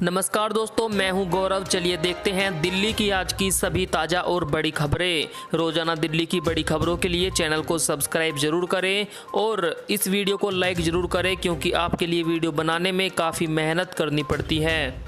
नमस्कार दोस्तों, मैं हूं गौरव। चलिए देखते हैं दिल्ली की आज की सभी ताज़ा और बड़ी खबरें। रोजाना दिल्ली की बड़ी खबरों के लिए चैनल को सब्सक्राइब जरूर करें और इस वीडियो को लाइक जरूर करें, क्योंकि आपके लिए वीडियो बनाने में काफ़ी मेहनत करनी पड़ती है।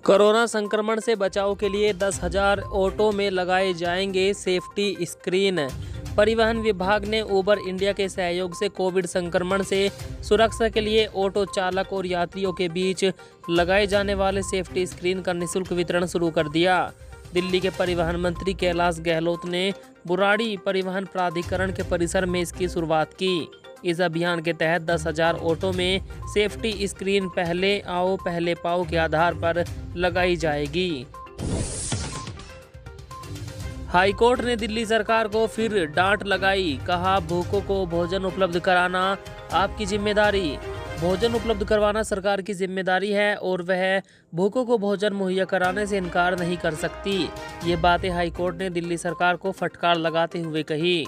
कोरोना संक्रमण से बचाव के लिए 10,000 ऑटो में लगाए जाएंगे सेफ्टी स्क्रीन। परिवहन विभाग ने उबर इंडिया के सहयोग से कोविड संक्रमण से सुरक्षा के लिए ऑटो चालक और यात्रियों के बीच लगाए जाने वाले सेफ्टी स्क्रीन का निःशुल्क वितरण शुरू कर दिया। दिल्ली के परिवहन मंत्री कैलाश गहलोत ने बुराड़ी परिवहन प्राधिकरण के परिसर में इसकी शुरुआत की। इस अभियान के तहत 10,000 ऑटो में सेफ्टी स्क्रीन पहले आओ पहले पाओ के आधार पर लगाई जाएगी। हाईकोर्ट ने दिल्ली सरकार को फिर डांट लगाई। कहा, भूखों को भोजन उपलब्ध कराना आपकी जिम्मेदारी। भोजन उपलब्ध करवाना सरकार की जिम्मेदारी है और वह भूखों को भोजन मुहैया कराने से इनकार नहीं कर सकती। ये बातें हाईकोर्ट ने दिल्ली सरकार को फटकार लगाते हुए कही।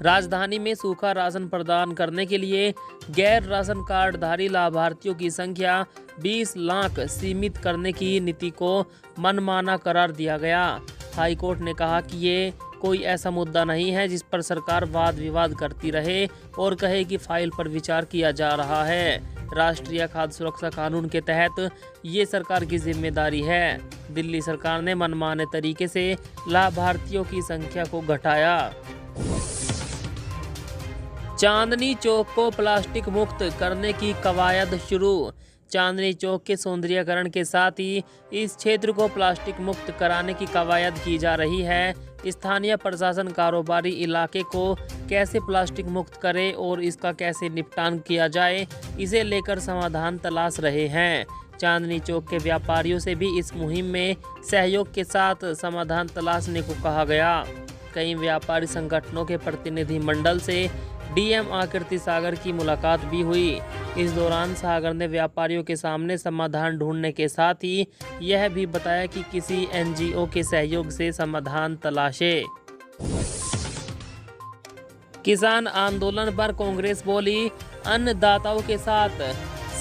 राजधानी में सूखा राशन प्रदान करने के लिए गैर राशन कार्डधारी लाभार्थियों की संख्या 20 लाख सीमित करने की नीति को मनमाना करार दिया गया। हाईकोर्ट ने कहा कि ये कोई ऐसा मुद्दा नहीं है जिस पर सरकार वाद विवाद करती रहे और कहे कि फाइल पर विचार किया जा रहा है। राष्ट्रीय खाद्य सुरक्षा कानून के तहत ये सरकार की जिम्मेदारी है। दिल्ली सरकार ने मनमाने तरीके से लाभार्थियों की संख्या को घटाया। चांदनी चौक को प्लास्टिक मुक्त करने की कवायद शुरू। चांदनी चौक के सौंदर्यीकरण के साथ ही इस क्षेत्र को प्लास्टिक मुक्त कराने की कवायद की जा रही है। स्थानीय प्रशासन कारोबारी इलाके को कैसे प्लास्टिक मुक्त करे और इसका कैसे निपटान किया जाए, इसे लेकर समाधान तलाश रहे हैं। चांदनी चौक के व्यापारियों से भी इस मुहिम में सहयोग के साथ समाधान तलाशने को कहा गया। कई व्यापारी संगठनों के प्रतिनिधि मंडल से डीएम आकृति सागर की मुलाकात भी हुई। इस दौरान सागर ने व्यापारियों के सामने समाधान ढूंढने के साथ ही यह भी बताया कि किसी एनजीओ के सहयोग से समाधान तलाशे। किसान आंदोलन पर कांग्रेस बोली, अन्नदाताओं के साथ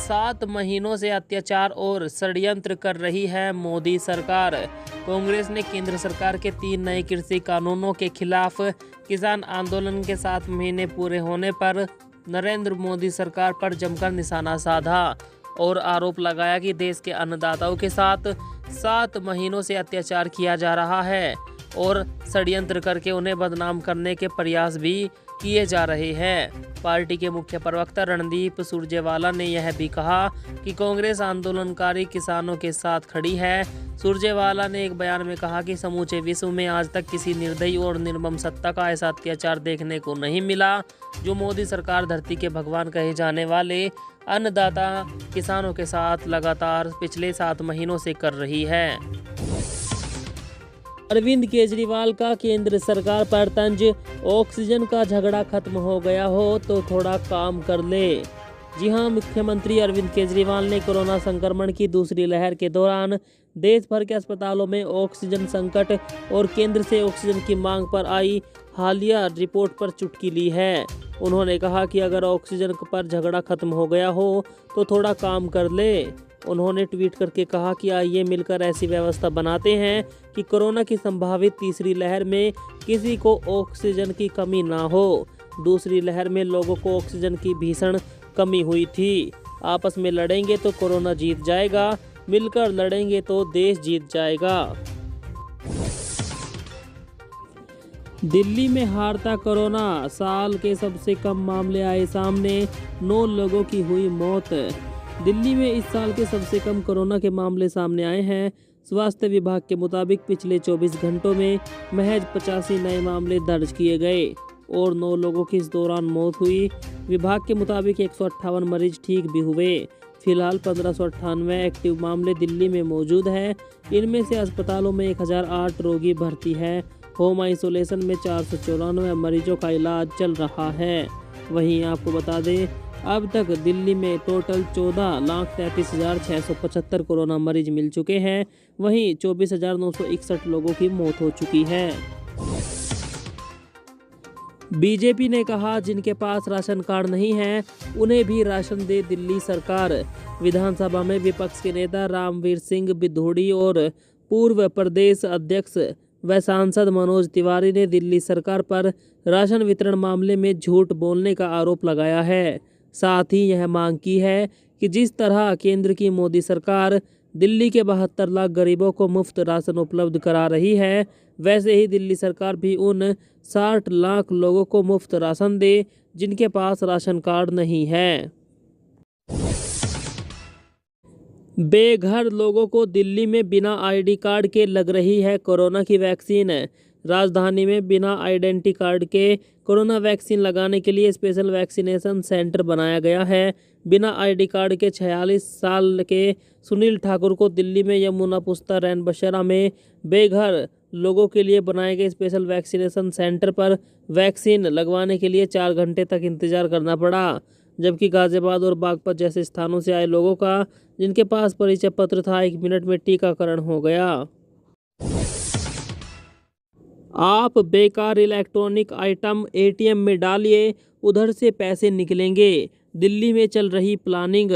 7 महीनों से अत्याचार और षड्यंत्र कर रही है मोदी सरकार। कांग्रेस ने केंद्र सरकार के 3 नए कृषि कानूनों के खिलाफ किसान आंदोलन के 7 महीने पूरे होने पर नरेंद्र मोदी सरकार पर जमकर निशाना साधा और आरोप लगाया कि देश के अन्नदाताओं के साथ 7 महीनों से अत्याचार किया जा रहा है और षड्यंत्र करके उन्हें बदनाम करने के प्रयास भी किए जा रहे हैं। पार्टी के मुख्य प्रवक्ता रणदीप सुरजेवाला ने यह भी कहा कि कांग्रेस आंदोलनकारी किसानों के साथ खड़ी है। सुरजेवाला ने एक बयान में कहा कि समूचे विश्व में आज तक किसी निर्दयी और निर्मम सत्ता का ऐसा अत्याचार देखने को नहीं मिला जो मोदी सरकार धरती के भगवान कहे जाने वाले अन्नदाता किसानों के साथ लगातार पिछले 7 महीनों से कर रही है। अरविंद केजरीवाल का केंद्र सरकार पर तंज, ऑक्सीजन का झगड़ा खत्म हो गया हो तो थोड़ा काम कर ले। जी हां, मुख्यमंत्री अरविंद केजरीवाल ने कोरोना संक्रमण की दूसरी लहर के दौरान देश भर के अस्पतालों में ऑक्सीजन संकट और केंद्र से ऑक्सीजन की मांग पर आई हालिया रिपोर्ट पर चुटकी ली है। उन्होंने कहा कि अगर ऑक्सीजन पर झगड़ा खत्म हो गया हो तो थोड़ा काम कर ले। उन्होंने ट्वीट करके कहा कि आइए मिलकर ऐसी व्यवस्था बनाते हैं कि कोरोना की संभावित तीसरी लहर में किसी को ऑक्सीजन की कमी ना हो। दूसरी लहर में लोगों को ऑक्सीजन की भीषण कमी हुई थी। आपस में लड़ेंगे तो कोरोना जीत जाएगा, मिलकर लड़ेंगे तो देश जीत जाएगा। दिल्ली में हारता कोरोना, साल के सबसे कम मामले आए सामने, 9 लोगों की हुई मौत। दिल्ली में इस साल के सबसे कम कोरोना के मामले सामने आए हैं। स्वास्थ्य विभाग के मुताबिक पिछले 24 घंटों में महज 85 नए मामले दर्ज किए गए और 9 लोगों की इस दौरान मौत हुई। विभाग के मुताबिक 158 मरीज ठीक भी हुए। फिलहाल 1598 एक्टिव मामले दिल्ली में मौजूद हैं। इनमें से अस्पतालों में 1008 रोगी भर्ती है। होम आइसोलेशन में 494 मरीजों का इलाज चल रहा है। वहीं आपको बता दें, अब तक दिल्ली में टोटल 14,33,675 कोरोना मरीज मिल चुके हैं। वहीं 24,961 लोगों की मौत हो चुकी है। बीजेपी ने कहा जिनके पास राशन कार्ड नहीं है उन्हें भी राशन दे दिल्ली सरकार। विधानसभा में विपक्ष के नेता रामवीर सिंह बिधूड़ी और पूर्व प्रदेश अध्यक्ष व सांसद मनोज तिवारी ने दिल्ली सरकार पर राशन वितरण मामले में झूठ बोलने का आरोप लगाया है। साथ ही यह मांग की है कि जिस तरह केंद्र की मोदी सरकार दिल्ली के 72 लाख गरीबों को मुफ्त राशन उपलब्ध करा रही है, वैसे ही दिल्ली सरकार भी उन 60 लाख लोगों को मुफ्त राशन दे जिनके पास राशन कार्ड नहीं है। बेघर लोगों को दिल्ली में बिना आईडी कार्ड के लग रही है कोरोना की वैक्सीन। राजधानी में बिना आइडेंटिटी कार्ड के कोरोना वैक्सीन लगाने के लिए स्पेशल वैक्सीनेशन सेंटर बनाया गया है। बिना आईडी कार्ड के 46 साल के सुनील ठाकुर को दिल्ली में यमुना पुस्ता रैन बसेरा में बेघर लोगों के लिए बनाए गए स्पेशल वैक्सीनेशन सेंटर पर वैक्सीन लगवाने के लिए 4 घंटे तक इंतजार करना पड़ा, जबकि गाजियाबाद और बागपत जैसे स्थानों से आए लोगों का जिनके पास परिचय पत्र था 1 मिनट में टीकाकरण हो गया। आप बेकार इलेक्ट्रॉनिक आइटम एटीएम में डालिए, उधर से पैसे निकलेंगे। दिल्ली में चल रही प्लानिंग।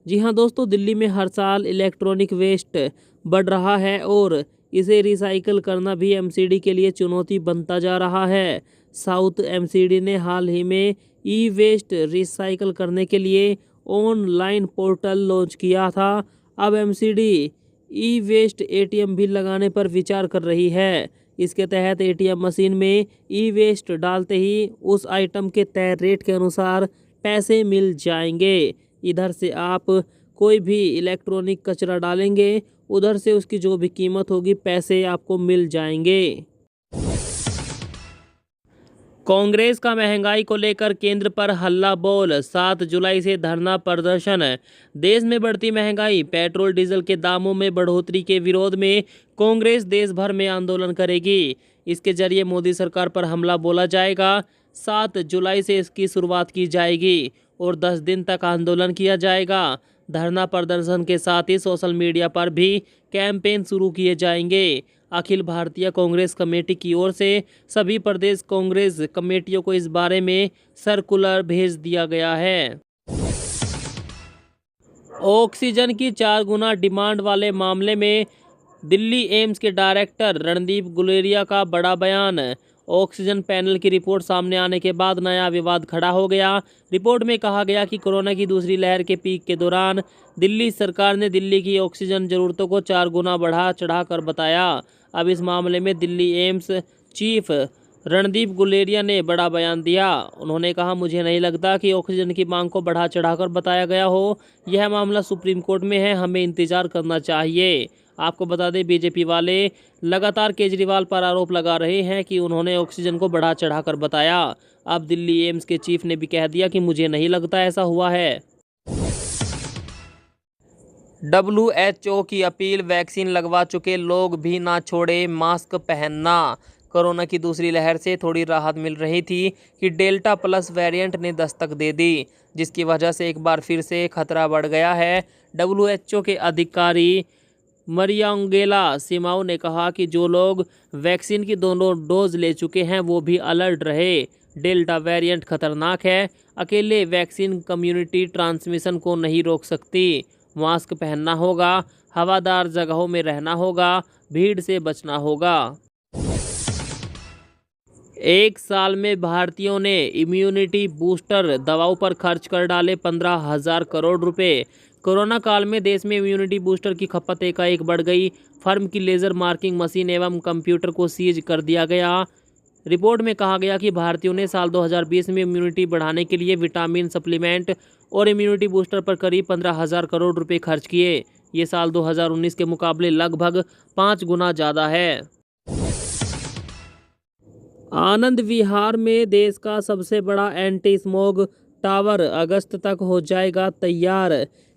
जी हां दोस्तों, दिल्ली में हर साल इलेक्ट्रॉनिक वेस्ट बढ़ रहा है और इसे रिसाइकल करना भी एमसीडी के लिए चुनौती बनता जा रहा है। साउथ एमसीडी ने हाल ही में ई वेस्ट रिसाइकल करने के लिए ऑनलाइन पोर्टल लॉन्च किया था। अब एमसीडी ई वेस्ट एटीएम भी लगाने पर विचार कर रही है। इसके तहत एटीएम मशीन में ई वेस्ट डालते ही उस आइटम के तय रेट के अनुसार पैसे मिल जाएंगे। इधर से आप कोई भी इलेक्ट्रॉनिक कचरा डालेंगे, उधर से उसकी जो भी कीमत होगी पैसे आपको मिल जाएंगे। कांग्रेस का महंगाई को लेकर केंद्र पर हल्ला बोल। 7 जुलाई से धरना प्रदर्शन। देश में बढ़ती महंगाई, पेट्रोल डीजल के दामों में बढ़ोतरी के विरोध में कांग्रेस देश भर में आंदोलन करेगी। इसके जरिए मोदी सरकार पर हमला बोला जाएगा। 7 जुलाई से इसकी शुरुआत की जाएगी और 10 दिन तक आंदोलन किया जाएगा। धरना प्रदर्शन के साथ ही सोशल मीडिया पर भी कैंपेन शुरू किए जाएंगे। अखिल भारतीय कांग्रेस कमेटी की ओर से सभी प्रदेश कांग्रेस कमेटियों को इस बारे में सर्कुलर भेज दिया गया है। ऑक्सीजन की 4 गुना डिमांड वाले मामले में दिल्ली एम्स के डायरेक्टर रणदीप गुलेरिया का बड़ा बयान। ऑक्सीजन पैनल की रिपोर्ट सामने आने के बाद नया विवाद खड़ा हो गया। रिपोर्ट में कहा गया कि कोरोना की दूसरी लहर के पीक के दौरान दिल्ली सरकार ने दिल्ली की ऑक्सीजन जरूरतों को 4 गुना बढ़ा चढ़ाकर बताया। अब इस मामले में दिल्ली एम्स चीफ रणदीप गुलेरिया ने बड़ा बयान दिया। उन्होंने कहा, मुझे नहीं लगता कि ऑक्सीजन की मांग को बढ़ा चढ़ाकर बताया गया हो। यह मामला सुप्रीम कोर्ट में है, हमें इंतजार करना चाहिए। आपको बता दें, बीजेपी वाले लगातार केजरीवाल पर आरोप लगा रहे हैं कि उन्होंने ऑक्सीजन को बढ़ा चढ़ाकर बताया। अब दिल्ली एम्स के चीफ ने भी कह दिया कि मुझे नहीं लगता ऐसा हुआ है। WHO की अपील, वैक्सीन लगवा चुके लोग भी ना छोड़े मास्क पहनना। कोरोना की दूसरी लहर से थोड़ी राहत मिल रही थी कि डेल्टा प्लस वेरिएंट ने दस्तक दे दी, जिसकी वजह से एक बार फिर से खतरा बढ़ गया है। WHO के अधिकारी मरियांगेला सिमाओ ने कहा कि जो लोग वैक्सीन की दोनों डोज ले चुके हैं वो भी अलर्ट रहे। डेल्टा वेरिएंट खतरनाक है, अकेले वैक्सीन कम्युनिटी ट्रांसमिशन को नहीं रोक सकती। मास्क पहनना होगा, हवादार जगहों में रहना होगा, भीड़ से बचना होगा। 1 साल में भारतीयों ने इम्यूनिटी बूस्टर दवाओं पर खर्च कर डाले 15,000 करोड़ रुपए। कोरोना काल में देश में इम्यूनिटी बूस्टर की खपत एकाएक बढ़ गई। फर्म की लेजर मार्किंग मशीन एवं कंप्यूटर को सीज कर दिया गया। रिपोर्ट में कहा गया कि भारतीयों ने साल 2020 में इम्यूनिटी बढ़ाने के लिए विटामिन सप्लीमेंट और इम्यूनिटी बूस्टर पर करीब 15,000 करोड़ रुपए खर्च किए। ये साल 2019 के मुकाबले लगभग 5 गुना ज़्यादा है। आनंद विहार में देश का सबसे बड़ा एंटी स्मोग टावर अगस्त तक हो जाएगा तैयार।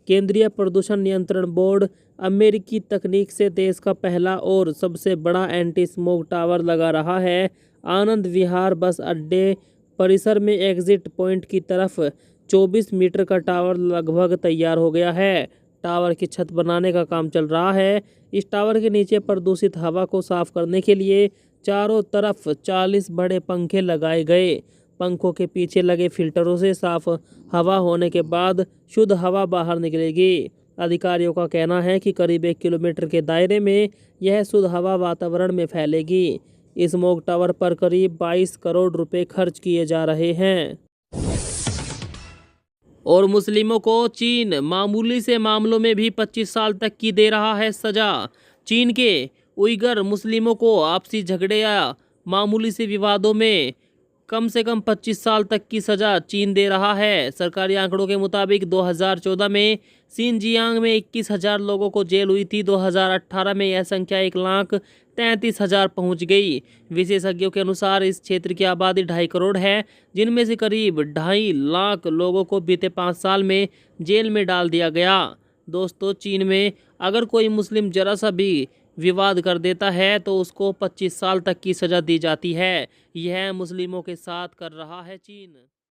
केंद्रीय प्रदूषण नियंत्रण बोर्ड अमेरिकी तकनीक से देश का पहला और सबसे बड़ा एंटी स्मोग टावर लगा रहा है। आनंद विहार बस अड्डे परिसर में एग्जिट पॉइंट की तरफ 24 मीटर का टावर लगभग तैयार हो गया है। टावर की छत बनाने का काम चल रहा है। इस टावर के नीचे प्रदूषित हवा को साफ करने के लिए चारों तरफ 40 बड़े पंखे लगाए गए। पंखों के पीछे लगे फिल्टरों से साफ हवा होने के बाद शुद्ध हवा बाहर निकलेगी। अधिकारियों का कहना है कि करीब 1 किलोमीटर के दायरे में यह शुद्ध हवा वातावरण में फैलेगी। इस स्मॉग टावर पर करीब 22 करोड़ रुपए खर्च किए जा रहे हैं। और मुस्लिमों को चीन मामूली से मामलों में भी 25 साल तक की दे रहा है सजा। चीन के उइगर मुस्लिमों को आपसी झगड़े या मामूली से विवादों में कम से कम 25 साल तक की सजा चीन दे रहा है। सरकारी आंकड़ों के मुताबिक 2014 में शिनजियांग में 21,000 लोगों को जेल हुई थी। 2018 में यह संख्या 1,33,000 पहुंच गई। विशेषज्ञों के अनुसार इस क्षेत्र की आबादी 2.5 करोड़ है, जिनमें से करीब 2.5 लाख लोगों को बीते 5 साल में जेल में डाल दिया गया। दोस्तों, चीन में अगर कोई मुस्लिम जरा सा भी विवाद कर देता है तो उसको 25 साल तक की सज़ा दी जाती है। यह मुस्लिमों के साथ कर रहा है चीन।